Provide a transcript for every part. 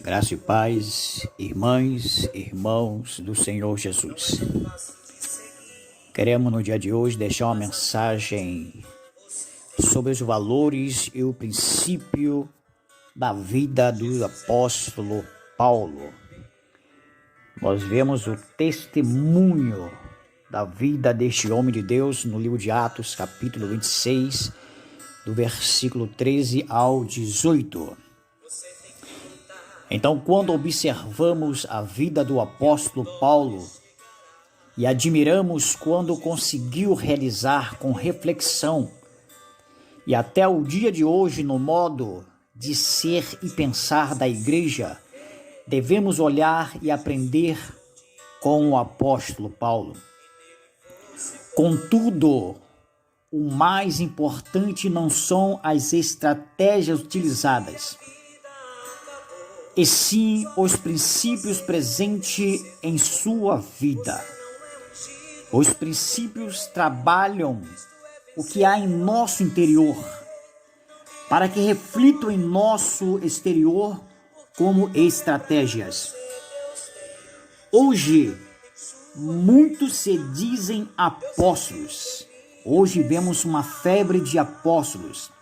Graça e paz, irmãs e irmãos do Senhor Jesus. Queremos no dia de hoje deixar uma mensagem sobre os valores e o princípio da vida do apóstolo Paulo. Nós vemos o testemunho da vida deste homem de Deus no livro de Atos, capítulo 26, do versículo 13 ao 18. Então, quando observamos a vida do apóstolo Paulo e admiramos quando conseguiu realizar com reflexão e até o dia de hoje no modo de ser e pensar da igreja, devemos olhar e aprender com o apóstolo Paulo. Contudo, o mais importante não são as estratégias utilizadas, e sim os princípios presentes em sua vida. Os princípios trabalham o que há em nosso interior, para que reflitam em nosso exterior como estratégias. Hoje, muitos se dizem apóstolos. Hoje vemos uma febre de apóstolos,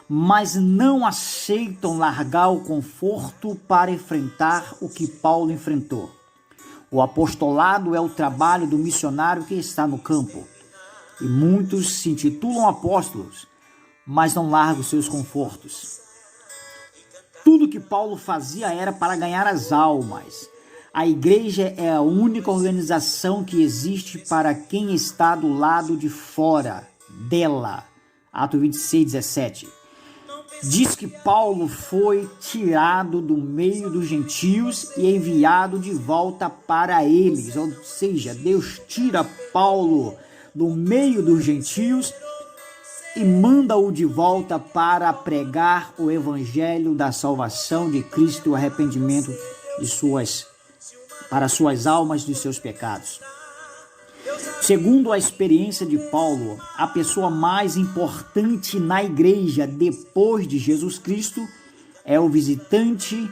mas não aceitam largar o conforto para enfrentar o que Paulo enfrentou. O apostolado é o trabalho do missionário que está no campo. E muitos se intitulam apóstolos, mas não largam seus confortos. Tudo que Paulo fazia era para ganhar as almas. A igreja é a única organização que existe para quem está do lado de fora dela. Atos 26, 17. Diz que Paulo foi tirado do meio dos gentios e enviado de volta para eles. Ou seja, Deus tira Paulo do meio dos gentios e manda-o de volta para pregar o evangelho da salvação de Cristo, o arrependimento para suas almas de seus pecados. Segundo a experiência de Paulo, a pessoa mais importante na igreja depois de Jesus Cristo é o visitante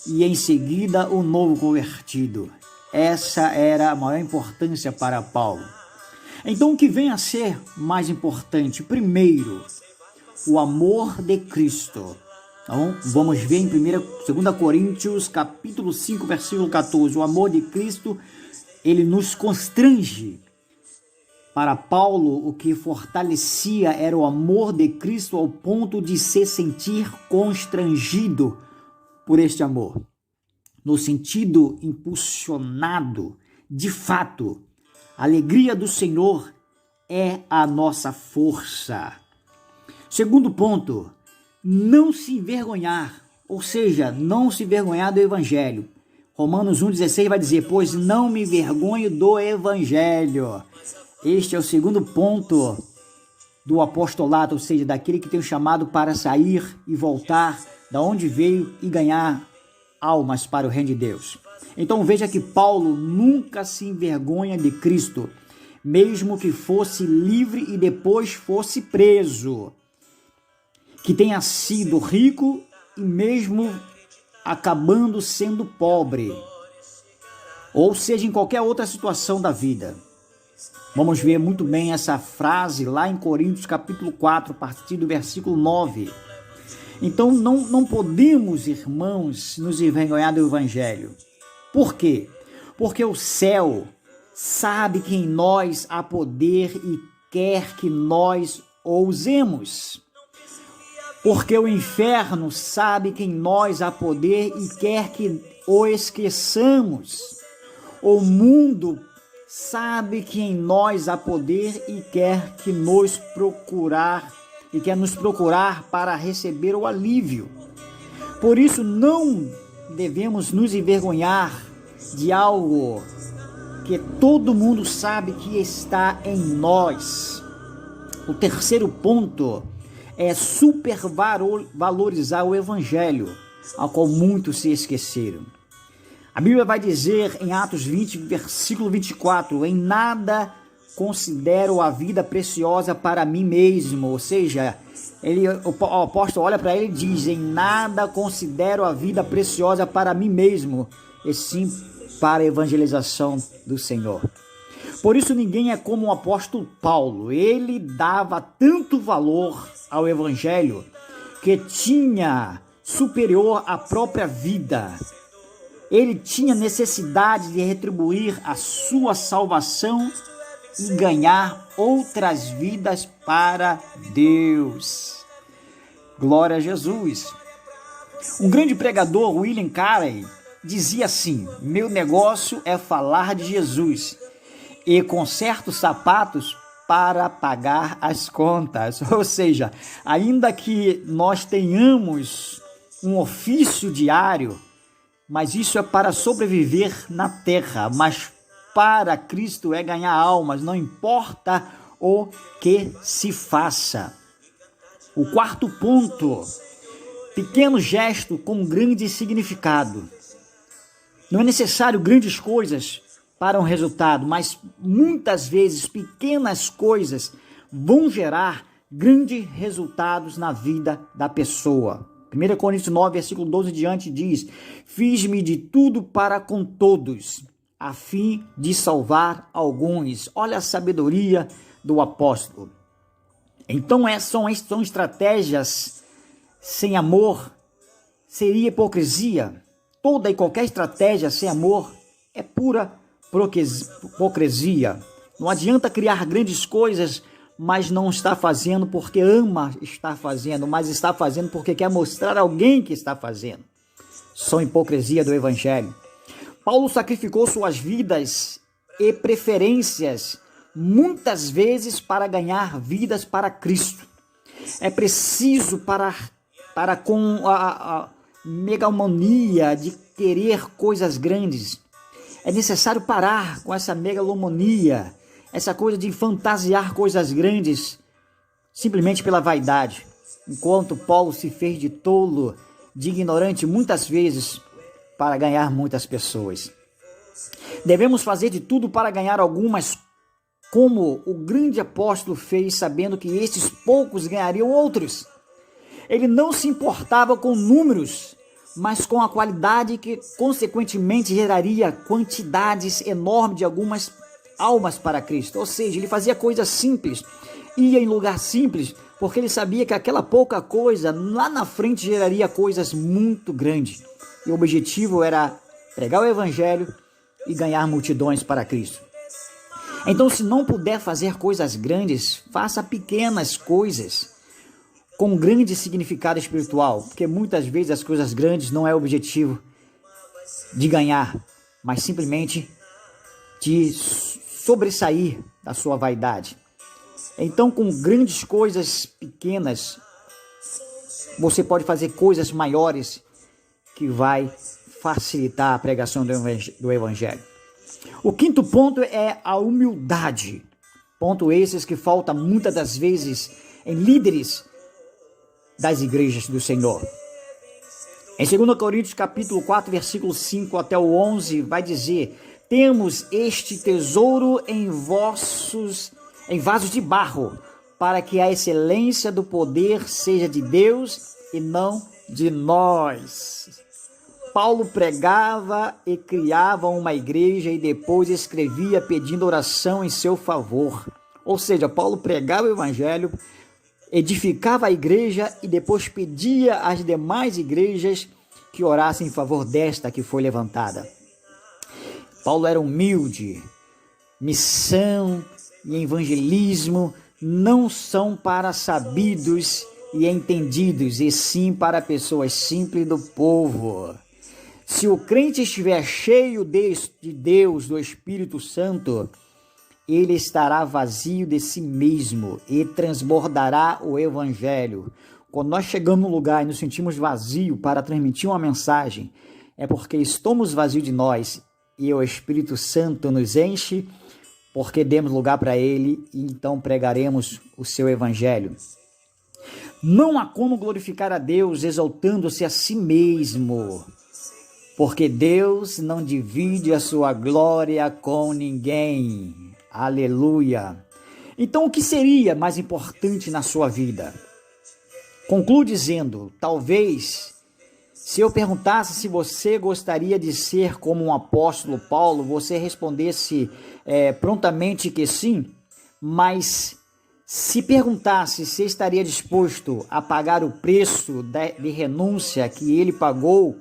e em seguida o novo convertido. Essa era a maior importância para Paulo. Então, o que vem a ser mais importante? Primeiro, o amor de Cristo. Então, vamos ver em 2 Coríntios, capítulo 5, versículo 14. O amor de Cristo, ele nos constrange. Para Paulo, o que fortalecia era o amor de Cristo ao ponto de se sentir constrangido por este amor. No sentido impulsionado, de fato, a alegria do Senhor é a nossa força. Segundo ponto, não se envergonhar, ou seja, não se envergonhar do Evangelho. Romanos 1,16 vai dizer, pois não me envergonho do Evangelho. Este é o segundo ponto do apostolado, ou seja, daquele que tem o chamado para sair e voltar da onde veio e ganhar almas para o reino de Deus. Então veja que Paulo nunca se envergonha de Cristo, mesmo que fosse livre e depois fosse preso, que tenha sido rico e mesmo acabando sendo pobre, ou seja, em qualquer outra situação da vida. Vamos ver muito bem essa frase lá em Coríntios capítulo 4, a partir do versículo 9. Então não podemos, irmãos, nos envergonhar do Evangelho. Por quê? Porque o céu sabe que em nós há poder e quer que nós ousemos. Porque o inferno sabe que em nós há poder e quer que o esqueçamos. O mundo sabe que em nós há poder e quer nos procurar para receber o alívio. Por isso não devemos nos envergonhar de algo que todo mundo sabe que está em nós. O terceiro ponto é supervalorizar o Evangelho, ao qual muitos se esqueceram. A Bíblia vai dizer em Atos 20, versículo 24, em nada considero a vida preciosa para mim mesmo. Ou seja, o apóstolo olha para ele e diz: em nada considero a vida preciosa para mim mesmo, e sim para a evangelização do Senhor. Por isso ninguém é como o apóstolo Paulo. Ele dava tanto valor ao evangelho que tinha superior à própria vida. Ele tinha necessidade de retribuir a sua salvação e ganhar outras vidas para Deus. Glória a Jesus. Um grande pregador, William Carey, dizia assim: meu negócio é falar de Jesus e conserto sapatos para pagar as contas. Ou seja, ainda que nós tenhamos um ofício diário, mas isso é para sobreviver na terra, mas para Cristo é ganhar almas, não importa o que se faça. O quarto ponto: pequeno gesto com grande significado. Não é necessário grandes coisas para um resultado, mas muitas vezes pequenas coisas vão gerar grandes resultados na vida da pessoa. 1 Coríntios 9, versículo 12 em diante diz: fiz-me de tudo para com todos, a fim de salvar alguns. Olha a sabedoria do apóstolo. Então são estratégias sem amor, seria hipocrisia. Toda e qualquer estratégia sem amor é pura hipocrisia. Não adianta criar grandes coisas, mas não está fazendo porque ama estar fazendo, mas está fazendo porque quer mostrar a alguém que está fazendo. São hipocrisia do evangelho. Paulo sacrificou suas vidas e preferências muitas vezes para ganhar vidas para Cristo. É preciso parar com a megalomania de querer coisas grandes. É necessário parar com essa megalomania, essa coisa de fantasiar coisas grandes simplesmente pela vaidade. Enquanto Paulo se fez de tolo, de ignorante muitas vezes para ganhar muitas pessoas. Devemos fazer de tudo para ganhar algumas, como o grande apóstolo fez, sabendo que estes poucos ganhariam outros. Ele não se importava com números, mas com a qualidade que, consequentemente, geraria quantidades enormes de algumas almas para Cristo. Ou seja, ele fazia coisas simples, ia em lugar simples, porque ele sabia que aquela pouca coisa, lá na frente, geraria coisas muito grandes. E o objetivo era pregar o evangelho e ganhar multidões para Cristo. Então, se não puder fazer coisas grandes, faça pequenas coisas com grande significado espiritual, porque muitas vezes as coisas grandes não é o objetivo de ganhar, mas simplesmente de sobressair da sua vaidade. Então, com grandes coisas pequenas, você pode fazer coisas maiores que vai facilitar a pregação do evangelho. O quinto ponto é a humildade. Ponto esses que falta muitas das vezes em líderes das igrejas do Senhor. Em 2 Coríntios capítulo 4, versículo 5 até o 11, vai dizer: temos este tesouro em vasos de barro, para que a excelência do poder seja de Deus e não de nós. Paulo pregava e criava uma igreja e depois escrevia pedindo oração em seu favor. Ou seja, Paulo pregava o evangelho, edificava a igreja e depois pedia às demais igrejas que orassem em favor desta que foi levantada. Paulo era humilde. Missão e evangelismo não são para sabidos e entendidos, e sim para pessoas simples do povo. Se o crente estiver cheio de Deus, do Espírito Santo, ele estará vazio de si mesmo e transbordará o evangelho. Quando nós chegamos num lugar e nos sentimos vazios para transmitir uma mensagem, é porque estamos vazios de nós e o Espírito Santo nos enche, porque demos lugar para ele e então pregaremos o seu evangelho. Não há como glorificar a Deus exaltando-se a si mesmo, porque Deus não divide a sua glória com ninguém. Aleluia! Então, o que seria mais importante na sua vida? Concluo dizendo, talvez, se eu perguntasse se você gostaria de ser como um apóstolo Paulo, você respondesse prontamente que sim, mas se perguntasse se estaria disposto a pagar o preço de renúncia que ele pagou,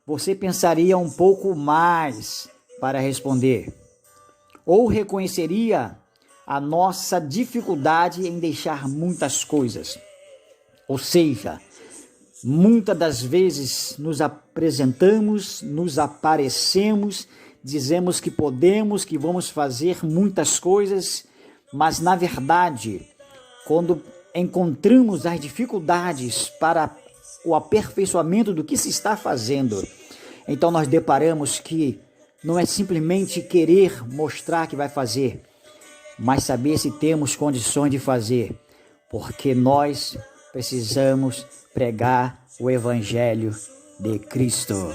você pensaria um pouco mais para responder. Ou reconheceria a nossa dificuldade em deixar muitas coisas. Ou seja, muitas das vezes nos apresentamos, nos aparecemos, dizemos que podemos, que vamos fazer muitas coisas, mas na verdade, quando encontramos as dificuldades para o aperfeiçoamento do que se está fazendo, então nós deparamos que não é simplesmente querer mostrar que vai fazer, mas saber se temos condições de fazer, porque nós precisamos pregar o Evangelho de Cristo.